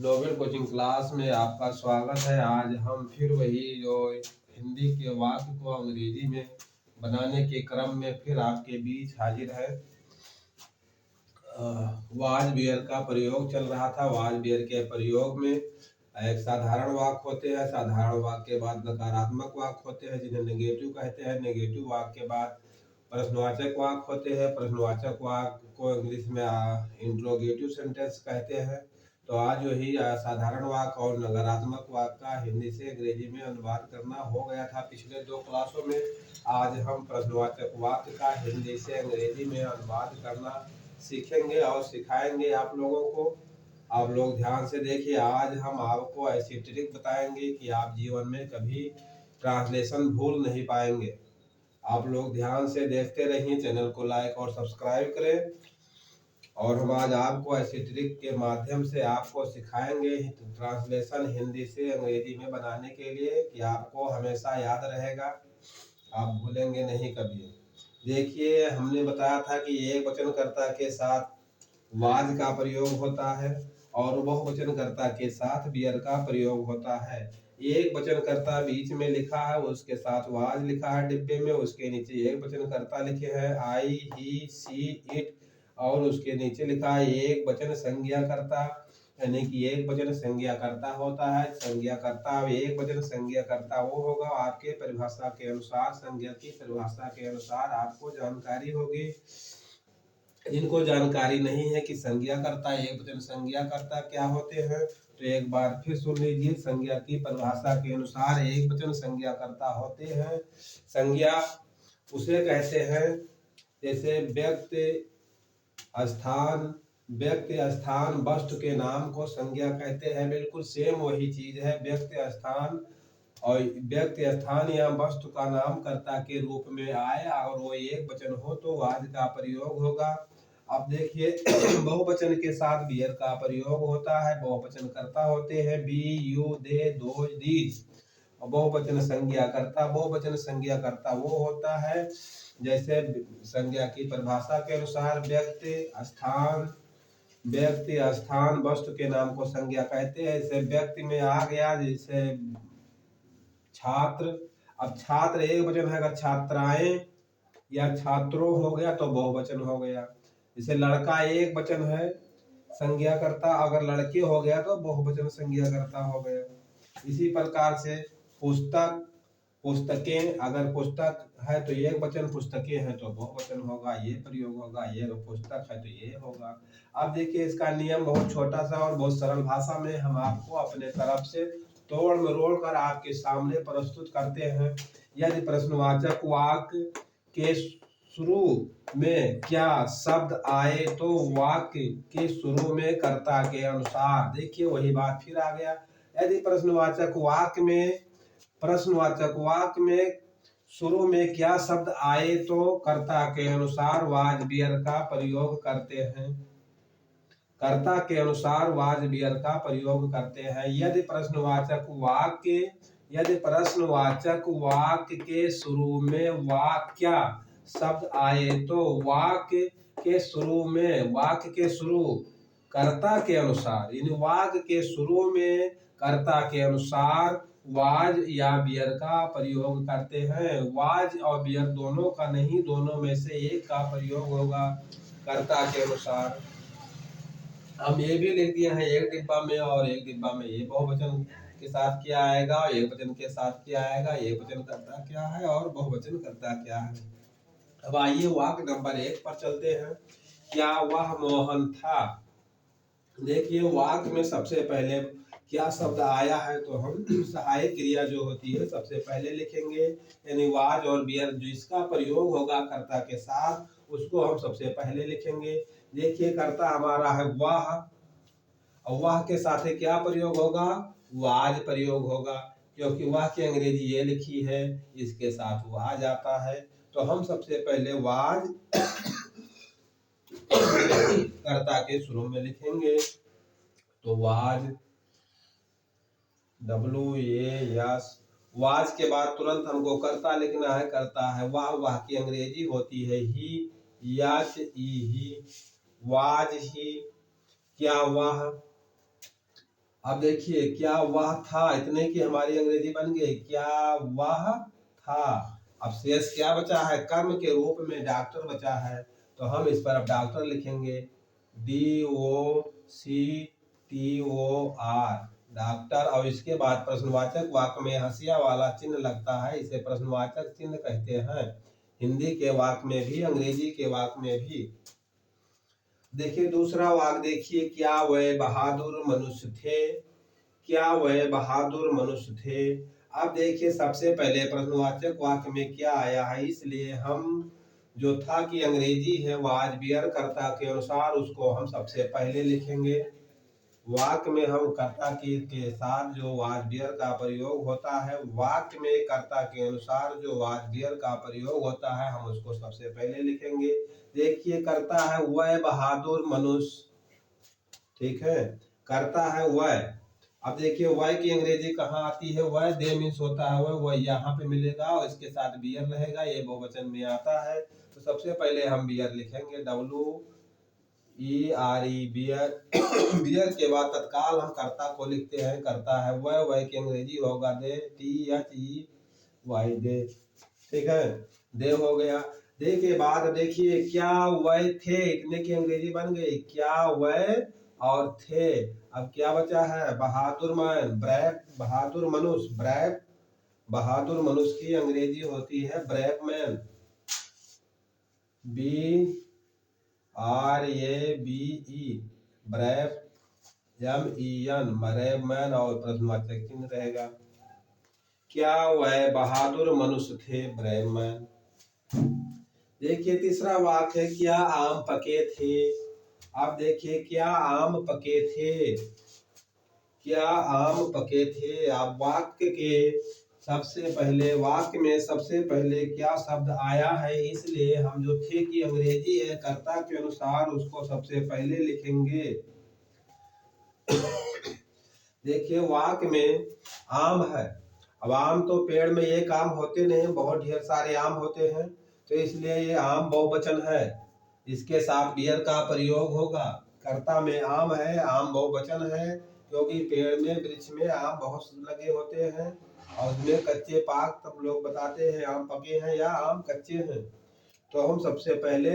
Nobel coaching class में आपका स्वागत है। आज हम फिर वही जो हिंदी के वाक्य को अंग्रेजी में बनाने के क्रम में फिर आपके बीच हाजिर है। वाज बियर का प्रयोग चल रहा था। वाज बियर के प्रयोग में एक साधारण वाक्य होते हैं, साधारण वाक्य के बाद नकारात्मक वाक्य होते हैं जिन्हें नेगेटिव कहते हैं, नेगेटिव वाक्य के बाद प्रश्नवाचक वाक्य होते हैं, प्रश्नवाचक वाक्य को इंग्लिश में इंट्रोगेटिव सेंटेंस कहते हैं। तो आज वही साधारण वाक्य और नकारात्मक वाक्य का हिंदी से अंग्रेजी में अनुवाद करना हो गया था पिछले 2 क्लासों में। आज हम प्रश्नवाचक वाक्य का हिंदी से अंग्रेजी में अनुवाद करना सीखेंगे और सिखाएंगे आप लोगों को। आप लोग ध्यान से देखिए। आज हम आपको ऐसी ट्रिक बताएंगे कि आप जीवन में कभी ट्रांसलेशन भूल नहीं पाएंगे। आप लोग ध्यान से देखते रहिए, चैनल को लाइक और सब्सक्राइब करें। और हम आज आपको ऐसी ट्रिक के माध्यम से आपको सिखाएंगे ट्रांसलेशन हिंदी से अंग्रेजी में बनाने के लिए कि आपको हमेशा याद रहेगा, आप भूलेंगे नहीं कभी। देखिए, हमने बताया था कि एक वचनकर्ता के साथ वाज का प्रयोग होता है और बहुवचनकर्ता के साथ बियर का प्रयोग होता है। एक वचनकर्ता बीच में लिखा है, उसके साथ वाज लिखा है डिब्बे में, उसके नीचे एक वचनकर्ता लिखे हैं आई, ही, सी, इट, और उसके नीचे लिखा है एक वचन संज्ञा करता, यानी कि एक वचन संज्ञा करता होता है। संज्ञा करता, एक वचन संज्ञा करता वो होगा आपके परिभाषा के अनुसार, संज्ञा की परिभाषा के अनुसार आपको जानकारी होगी। जिनको जानकारी नहीं है कि संज्ञा करता, एक वचन संज्ञा करता क्या होते हैं, तो एक बार फिर सुन लीजिए। संज्ञा की परिभाषा के अनुसार एक वचन संज्ञा करता होते हैं। संज्ञा उसे कहते हैं जैसे व्यक्ति स्थान वस्तु के नाम को संज्ञा कहते हैं। बिल्कुल सेम वही चीज है। व्यक्ति स्थान या वस्तु का नाम कर्ता के रूप में आए और वो एक वचन हो तो वाज का प्रयोग होगा। अब देखिए, बहुवचन के साथ बियर का प्रयोग होता है। बहुवचन करता होते हैं we, you, they, those, these. बहुवचन संज्ञा करता वो होता है जैसे संज्ञा की परिभाषा के अनुसार व्यक्ति स्थान वस्तु के नाम को संज्ञा कहते हैं। जैसे व्यक्ति में आ गया, जैसे छात्र। अब छात्र एक वचन है, अगर छात्राएं या छात्रों हो गया तो बहुवचन हो गया। जैसे लड़का एक वचन है संज्ञा करता, अगर लड़के हो गया तो बहुवचन संज्ञा करता हो गया। इसी प्रकार से पुस्तकें, अगर पुस्तक है तो एक वचन, पुस्तकें हैं तो बहुवचन होगा, ये प्रयोग होगा। ये पुस्तक है तो ये होगा। अब देखिए, इसका नियम बहुत छोटा सा और बहुत सरल भाषा में हम आपको अपने तरफ से तोड़ मरोड़ कर आपके सामने प्रस्तुत करते हैं। यदि प्रश्नवाचक वाक्य के शुरू में क्या शब्द आए तो वाक्य के शुरू में कर्ता के अनुसार, देखिए वही बात फिर आ गया। यदि प्रश्नवाचक वाक्य में शुरू में क्या शब्द आए तो कर्ता के अनुसार वाज बियर का प्रयोग करते हैं। कर्ता के अनुसार वाज बियर का प्रयोग करते हैं। यदि प्रश्नवाचक वाक्य के शुरू में वाक्य शब्द आए तो वाक्य के शुरू कर्ता के अनुसार, इन वाक्य के शुरू में कर्ता के अनुसार वाज या बियर का प्रयोग करते हैं। वाज और बियर दोनों का नहीं, दोनों में से एक का प्रयोग होगा कर्ता के अनुसार। हम ये भी लिख दिए हैं एक डिब्बा में और एक डिब्बा में। ये बहुवचन के साथ क्या आएगा, एक वचन के साथ क्या आएगा, एक वचन करता क्या है और बहुवचन करता क्या है। अब आइए वाक्य नंबर 1 पर चलते हैं। क्या वह मोहन था। देखिए, वाक्य में सबसे पहले क्या शब्द आया है तो हम सहायक क्रिया जो होती है सबसे पहले लिखेंगे, यानी वाज और बियर जिसका प्रयोग होगा कर्ता के साथ उसको हम सबसे पहले लिखेंगे। देखिए, कर्ता हमारा है वाह, और वाह के साथ क्या प्रयोग होगा, वाज प्रयोग होगा, क्योंकि वाह की अंग्रेजी ये लिखी है, इसके साथ वाज आता है। तो हम सबसे पहले वाज कर्ता के शुरू में लिखेंगे। तो वाज WAS, वाज के बाद तुरंत हमको कर्ता लिखना है। कर्ता है वाह, वाह की अंग्रेजी होती है ही, याच, ही, वाज ही। क्या वाह अब देखिए क्या वह था, इतने की हमारी अंग्रेजी बन गई, क्या वह था। अब शेष क्या बचा है, कर्म के रूप में डॉक्टर बचा है, तो हम इस पर अब डॉक्टर लिखेंगे, DOCTOR, डॉक्टर। और इसके बाद प्रश्नवाचक वाक्य में हंसिया वाला चिन्ह लगता है, इसे प्रश्नवाचक चिन्ह कहते हैं, हिंदी के वाक्य में भी अंग्रेजी के वाक्य में भी। देखिए दूसरा वाक्य देखिए, क्या वह बहादुर मनुष्य थे, क्या वह बहादुर मनुष्य थे। अब देखिए सबसे पहले प्रश्नवाचक वाक्य में क्या आया है, इसलिए हम जो था कि अंग्रेजी है वाज बियर कर्ता के अनुसार उसको हम सबसे पहले लिखेंगे। वाक्य में हम कर्ता के साथ जो वाज बियर का प्रयोग होता है, वाक्य में कर्ता के अनुसार जो वाज बियर का प्रयोग होता है, हम उसको सबसे पहले लिखेंगे। देखिए करता है वह बहादुर मनुष्य, ठीक है, करता है वह। अब देखिए वह की अंग्रेजी कहाँ आती है, वह दे मीन्स होता है वह यहाँ पे मिलेगा और इसके साथ बियर रहेगा, ये बहुवचन में आता है। तो सबसे पहले हम बियर लिखेंगे, WERE बियर। बियर के बाद तत्काल हम कर्ता को लिखते हैं, करता है वह की अंग्रेजी होगा दे, THEY दे, ठीक है, दे हो गया। दे के बाद देखिए क्या वह थे, इतने की अंग्रेजी बन गई, क्या वह और थे। अब क्या बचा है, बहादुर मैन, ब्रेव, बहादुर मनुष्य, ब्रेव, बहादुर मनुष्य की अंग्रेजी होती है brave man, BRAVE, brave, MEN, brave man, और प्रश्नवाचक चिन्ह रहेगा। क्या वह बहादुर मनुष्य थे, ब्रेव मैन। देखिए तीसरा वाक्य है, क्या आम पके थे। अब देखिए क्या आम पके थे, क्या आम पके थे। अब वाक्य के सबसे पहले, वाक्य में सबसे पहले क्या शब्द आया है, इसलिए हम जो थे की अंग्रेजी है कर्ता के अनुसार उसको सबसे पहले लिखेंगे। देखिए वाक्य में आम है, अब आम तो पेड़ में एक आम होते नहीं, बहुत ढेर सारे आम होते हैं, तो इसलिए ये आम बहुवचन है, इसके साथ बियर का प्रयोग होगा। कर्ता में आम है, आम बहुवचन है, क्योंकि पेड़ में वृक्ष में आम बहुत लगे होते हैं और उसमें कच्चे पाक सब लोग बताते हैं आम पके हैं या आम कच्चे हैं। तो हम सबसे पहले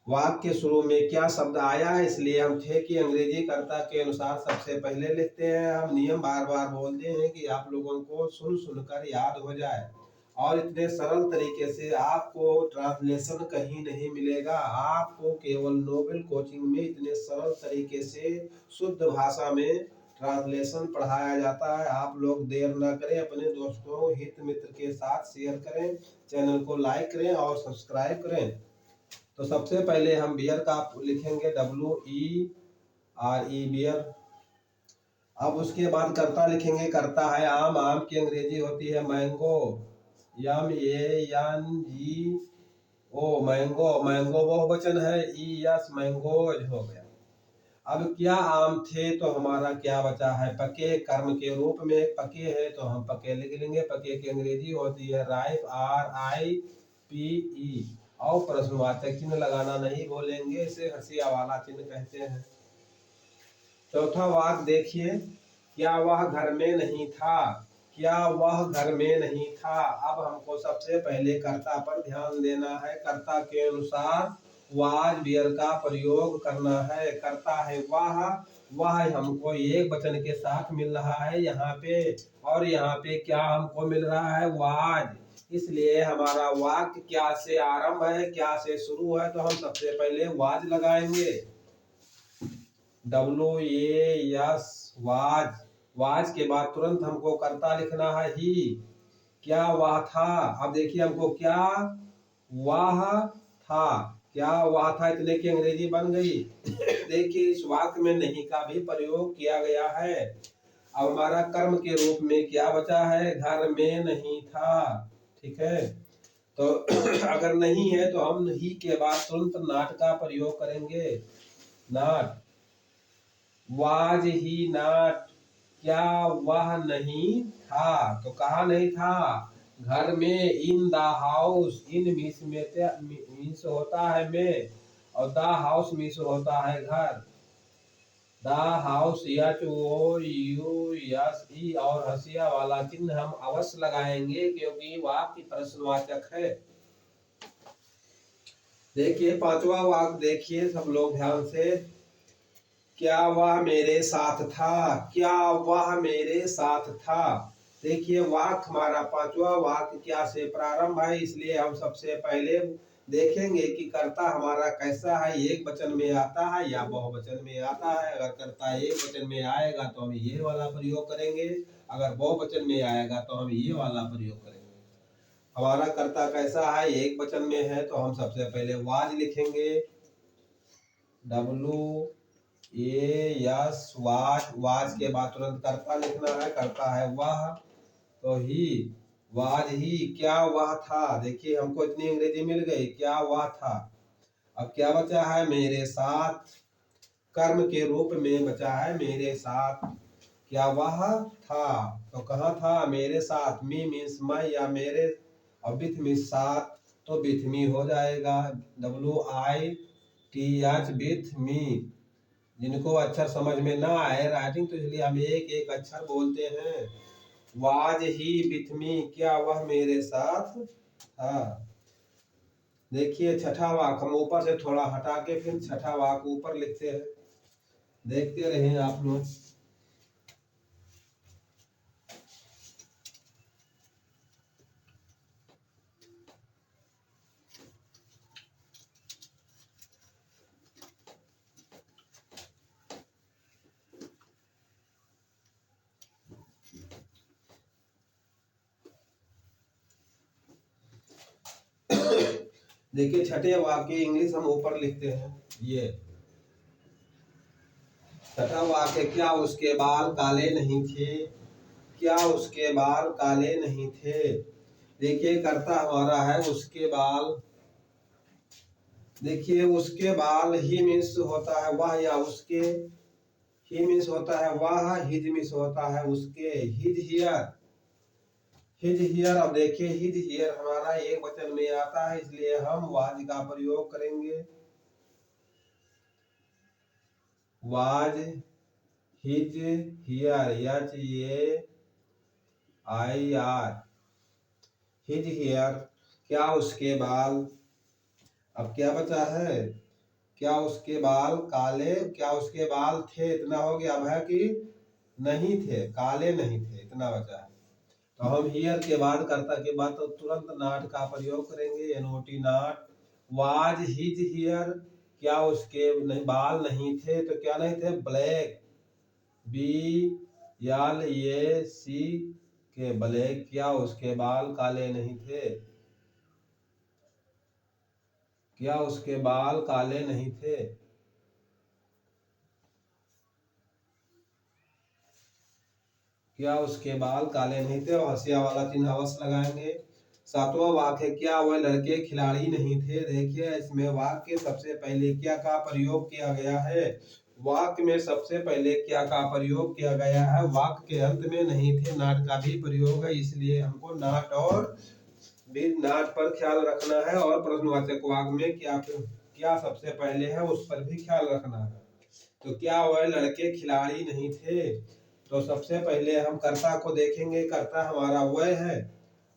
वाक्य के शुरू में क्या शब्द आया है, इसलिए हम थे की अंग्रेजी कर्ता के अनुसार सबसे पहले लिखते हैं। हम नियम बार बार बोलते हैं कि आप लोगों को सुन सुनकर याद हो जाए, और इतने सरल तरीके से आपको ट्रांसलेशन कहीं नहीं मिलेगा। आपको केवल नोबेल कोचिंग में इतने सरल तरीके से शुद्ध भाषा में ट्रांसलेशन पढ़ाया जाता है। आप लोग देर न करें, अपने दोस्तों हित मित्र के साथ शेयर करें, चैनल को लाइक करें और सब्सक्राइब करें। तो सबसे पहले हम बियर का लिखेंगे, WERE बियर। अब उसके बाद कर्ता लिखेंगे, करता है आम, आम की अंग्रेजी होती है मैंगो, MANGO, मैंगो, मैंगो बहुवचन है, ES, मैंगोज हो गया। अब क्या आम थे, तो हमारा क्या बचा है, पके, कर्म के रूप में पके है तो हम पके लिख लेंगे, पके की अंग्रेजी होती है राइप, RIPE, और प्रश्नवाचक चिन्ह लगाना नहीं भूलेंगे, इसे हंसिया वाला चिन्ह कहते हैं। चौथा वाक्य देखिए, क्या वह घर में नहीं था, क्या वह घर में नहीं था। अब हमको सबसे पहले कर्ता पर ध्यान देना है, कर्ता के अनुसार वाज बियर का प्रयोग करना है। करता है वह हमको एक वचन के साथ मिल रहा है यहाँ पे, और यहाँ पे क्या हमको मिल रहा है, वाज, इसलिए हमारा वाक्य क्या से आरंभ है, क्या से शुरू है, तो हम सबसे पहले वाज लगाएंगे, WAS, वाज। वाज के बाद तुरंत हमको कर्ता लिखना है, ही, क्या वह था। अब देखिए हमको क्या वह था, क्या वह था, इतने की अंग्रेजी बन गई। देखिए इस वाक्य में नहीं का भी प्रयोग किया गया है। अब हमारा कर्म के रूप में क्या बचा है, घर में नहीं था, ठीक है। तो अगर नहीं है तो हम ही के बाद तुरंत नाट का प्रयोग करेंगे, नाट, वाज ही नॉट, क्या वह नहीं था, तो कहा नहीं था, घर में, in the house, in means होता है में, और द हाउस मीन्स होता है घर, द हाउस HOUSE और हंसिया वाला चिन्ह हम अवश्य लगाएंगे क्योंकि वाक्य प्रश्नवाचक है। देखिए पांचवा वाक्य देखिए सब लोग ध्यान से। क्या वह मेरे साथ था, क्या वह मेरे साथ था। देखिए वाक्य हमारा पांचवा वाक्य क्या से प्रारंभ है, इसलिए हम सबसे पहले देखेंगे कि कर्ता हमारा कैसा है, एक वचन में आता है या बहुवचन में आता है। अगर कर्ता एक वचन में आएगा तो हम ये वाला प्रयोग करेंगे, अगर बहुवचन में आएगा तो हम ये वाला प्रयोग करेंगे। हमारा कर्ता कैसा है, एक वचन में है तो हम सबसे पहले वाज लिखेंगे, WAS वाज के बाद तुरंत कर्ता लिखना है, कर्ता है वह, तो ही वाज ही। क्या वह था, देखिए हमको इतनी अंग्रेजी मिल गई, क्या वह था। अब क्या बचा है, मेरे साथ, कर्म के रूप में बचा है मेरे साथ। क्या वह था, तो कहाँ था, मेरे साथ। मी मीन्स मैं या मेरे, और विथ मीन्स साथ, तो विथ मी हो जाएगा, WITH विथ मी। जिनको अक्षर समझ में ना आए राइटिंग, तो इसलिए हम एक एक अक्षर बोलते हैं। वाज ही विथ मी, क्या वह मेरे साथ था। देखिए छठा वाक हम ऊपर से थोड़ा हटा के फिर छठा वाक ऊपर लिखते हैं, देखते रहे आप लोग। देखिए छठे वाक्य इंग्लिश हम ऊपर लिखते हैं। ये छठा वाक्य, क्या उसके बाल काले नहीं थे, क्या उसके बाल काले नहीं थे। देखिए कर्ता हमारा है उसके बाल। देखिए उसके बाल ही मीन्स होता है वह या उसके, ही मीन्स होता है वह, हिज मीन्स होता है उसके, हिज हियर, हिज हियर। अब देखिए हिज हियर हमारा एक वचन में आता है, इसलिए हम वाज का प्रयोग करेंगे, was his here, HAIR, his here. क्या उसके बाल, अब क्या बचा है, क्या उसके बाल काले, क्या उसके बाल थे, इतना हो गया। अब है कि नहीं थे, काले नहीं थे, इतना बचा है। तो हम हियर के बाद कर्ता के बाद तो तुरंत नॉट का प्रयोग करेंगे, NOT not. Was his here, क्या उसके बाल नहीं थे, तो क्या नहीं थे, ब्लैक, BLAC के ब्लैक, क्या उसके बाल काले नहीं थे, क्या उसके बाल काले नहीं थे। क्या उसके बाल काले नहीं थे, और हंसिया वाला चिन्ह अवश्य लगाएंगे। सातवां वाक्य, क्या वह लड़के खिलाड़ी नहीं थे। देखिए इसमें वाक्य सबसे पहले क्या का प्रयोग किया गया है, वाक्य में सबसे पहले क्या का प्रयोग किया गया है, वाक्य के अंत में नहीं थे, नाट का भी प्रयोग है, इसलिए हमको नाट और भी नाट पर ख्याल रखना है, और प्रश्नवाचक वाक्य में क्या क्या सबसे पहले है उस पर भी ख्याल रखना है। तो क्या वह लड़के खिलाड़ी नहीं थे, तो सबसे पहले हम कर्ता को देखेंगे, कर्ता हमारा वह है,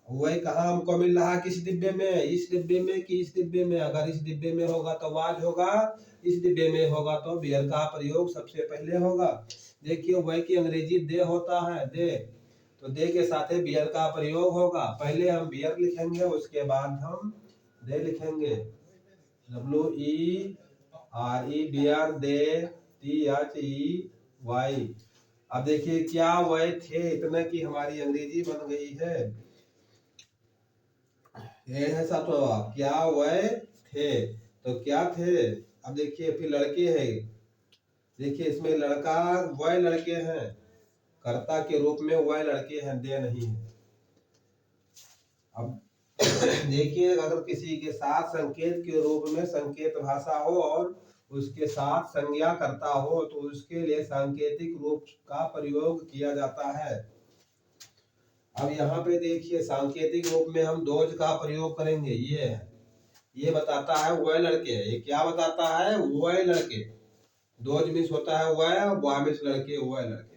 वह कहाँ हमको मिल रहा है, किस डिब्बे में, इस डिब्बे में कि इस डिब्बे में। अगर इस डिब्बे में होगा तो वाज होगा, इस डिब्बे में होगा तो बियर का प्रयोग सबसे पहले होगा। देखिए वह की अंग्रेजी दे होता है, दे, तो दे के साथ बियर का प्रयोग होगा। पहले हम बियर लिखेंगे, उसके बाद हम दे लिखेंगे, WERE बियर, दे, THEY। अब देखिए क्या वह थे, इतना की हमारी अंग्रेजी बन गई है। ये है सातवां, क्या वह थे, तो क्या थे। अब देखिए फिर लड़के हैं, देखिए इसमें लड़का वह लड़के हैं, कर्ता के रूप में वह लड़के हैं, दे नहीं है। अब देखिए अगर किसी के साथ संकेत के रूप में संकेत भाषा हो और उसके साथ संज्ञा करता हो तो उसके लिए सांकेतिक रूप का प्रयोग किया जाता है। अब यहाँ पे देखिए सांकेतिक रूप में हम दोज का प्रयोग करेंगे। ये बताता है वह लड़के, ये क्या बताता है, वह लड़के। दोज मिस होता है वह, वाह मिस लड़के, वह लड़के।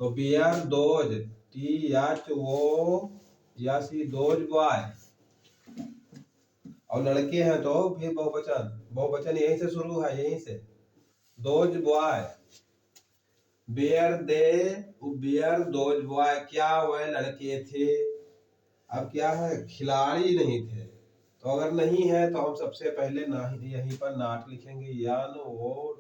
तो were those, THOC those boy, और लड़के हैं तो फिर बहुवचन, बहुवचन यहीं से शुरू है, यहीं से। Those boy, were those boy, क्या वह लड़के थे। अब क्या है, खिलाड़ी नहीं थे, तो अगर नहीं है तो हम सबसे पहले नहीं यहीं पर नॉट लिखेंगे, NOT।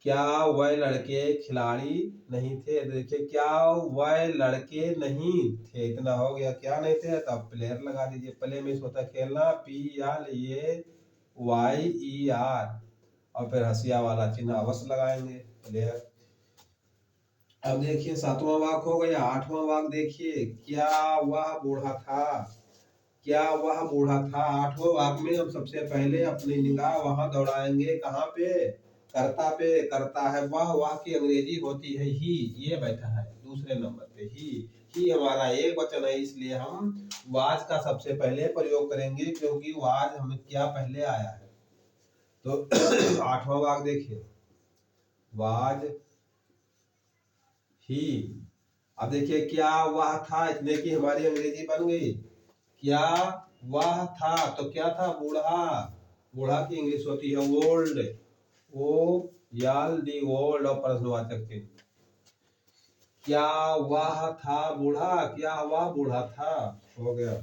क्या वह लड़के खिलाड़ी नहीं थे। देखिए क्या वह लड़के नहीं थे, इतना हो गया, क्या नहीं थे, तब प्लेयर लगा दीजिए। प्ले में होता है खेलना, PLAYER, और फिर हंसिया वाला चिन्ह अवश्य लगाएंगे, प्लेयर। अब देखिए 7वां वाक्य हो गया। 8वां वाक्य देखिए, क्या वह बूढ़ा था, क्या वह बूढ़ा था। 8वें वाक्य में हम सबसे पहले अपनी निगाह वहां दौड़ाएंगे, कहाँ पे, कर्ता पे। करता है वह की अंग्रेजी होती है ही, ये बैठा है दूसरे नंबर पे ही हमारा एक वचन है, इसलिए हम वाज का सबसे पहले प्रयोग करेंगे, क्योंकि वाज हमें क्या पहले आया है। तो 8वां वाक्य देखिए, वाज ही। अब देखिए क्या वह था, इतने की हमारी अंग्रेजी बन गई। क्या वह था, तो क्या था, बूढ़ा। बूढ़ा की इंग्लिश होती है ओल्ड, ओल्ड, और प्रश्नवाचक चिन्ह। क्या वह था बूढ़ा, क्या वह बूढ़ा था, हो गया।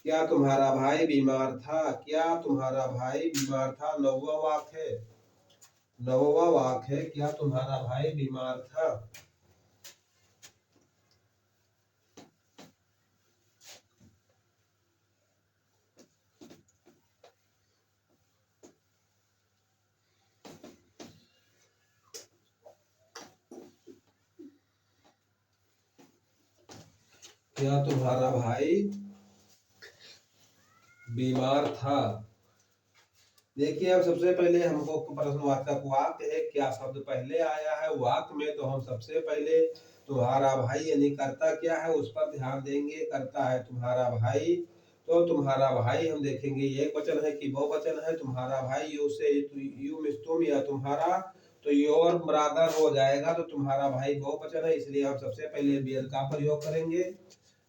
क्या तुम्हारा भाई बीमार था, क्या तुम्हारा भाई बीमार था। 9वां वाक्य है, 9वां वाक्य है, क्या तुम्हारा भाई बीमार था। क्या तुम्हारा भाई बीमार था। देखिए अब सबसे पहले हमको प्रश्नवाचक वाक्य है, क्या शब्द पहले आया है वाक्य में, तो हम सबसे पहले तुम्हारा भाई यानी करता क्या है उस पर ध्यान देंगे। करता है तुम्हारा भाई, तो तुम्हारा भाई हम देखेंगे एक वचन है कि बहुवचन है। तुम्हारा भाई, यू से यू मिस तुम या तुम्हारा, तो योर ब्रादर हो जाएगा, तो तुम्हारा भाई बहुवचन है, इसलिए हम सबसे पहले बियर का प्रयोग करेंगे।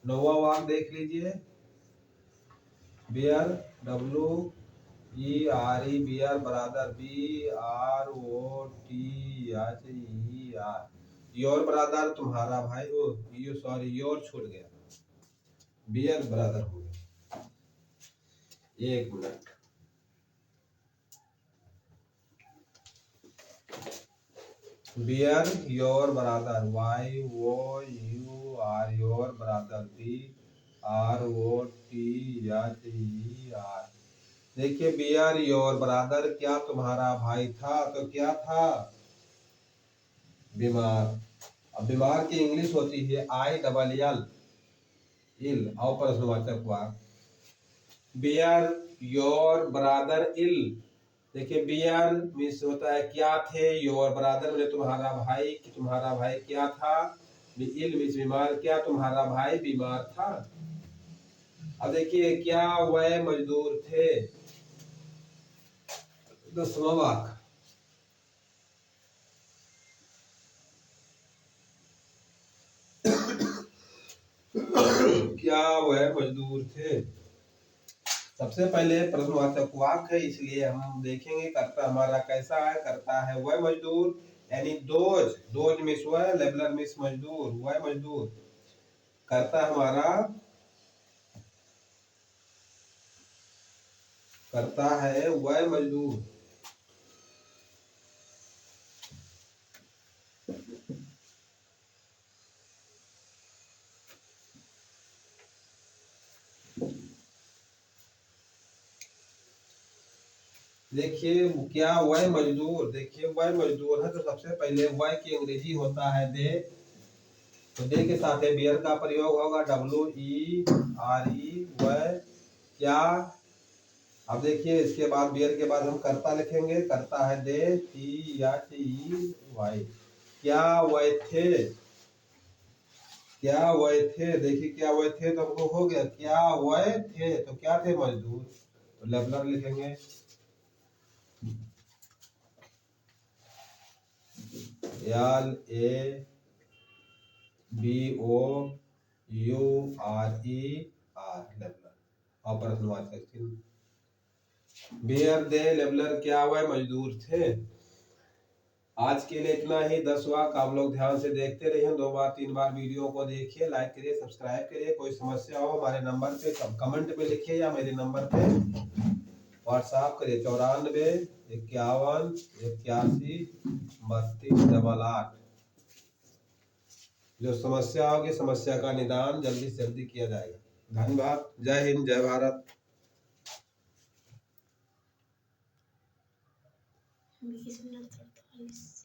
9वां वाक्य देख लीजिए, beer, WERE, beer brother, BROTHER, your brother तुम्हारा भाई, सॉरी योर छूट गया, बियर ब्रादर हो गया। एक minute, were your brother, YOUR, your brother, BROTHER। देखिए बियर योर ब्रादर, क्या तुम्हारा भाई था, तो क्या था, बीमार। अब बीमार की इंग्लिश होती है ILL, इल, और प्रश्नवाचक वाक्य। बियर योर ब्रादर इल। देखिए बियर मीन्स होता है क्या थे, योर ब्रादर मैंने तुम्हारा भाई, कि तुम्हारा भाई क्या था, इल मीन्स बीमार, क्या तुम्हारा भाई बीमार था। अब देखिए क्या वह मजदूर थे। 10वां वाक्य, क्या वह मजदूर थे। सबसे पहले प्रश्नवाचक वाक्य है, इसलिए हम देखेंगे करता हमारा कैसा है। करता है वह मजदूर, यानी दोज, दोज मिस वह, लेबलर मिस मजदूर, वह मजदूर। करता हमारा, करता है वह मजदूर। देखिए क्या वह मजदूर, देखिए वह मजदूर है, तो सबसे पहले वह की अंग्रेजी होता है दे, तो दे के साथ बियर का प्रयोग होगा, WERE, वह, क्या। अब देखिए इसके बाद बियर के बाद हम करता लिखेंगे। करता है दे, THEY, क्या वह थे, क्या वह थे। देखिए क्या वह थे, तो हमको हो गया क्या वह थे, तो क्या थे, मजदूर, तो लेबलर लिखेंगे। LABOURER, लेबलर और प्रश्नवाचक चिन्ह। बेयर दे लेबलर क्या हुआ, मजदूर थे। आज के लिए इतना ही। 10 वाक्य आप लोग ध्यान से देखते रहिए, 2 बार 3 बार वीडियो को देखिए, लाइक करिए, सब्सक्राइब करिए। कोई समस्या हो हमारे नंबर पे कमेंट में लिखिए या मेरे नंबर पे व्हाट्सएप करिए 94 51 81 32 88। जो समस्या होगी समस्या का निदान जल्दी से जल्दी किया जाएगा। धन्यवाद। जय हिंद, जय भारत। 20 मिनट 48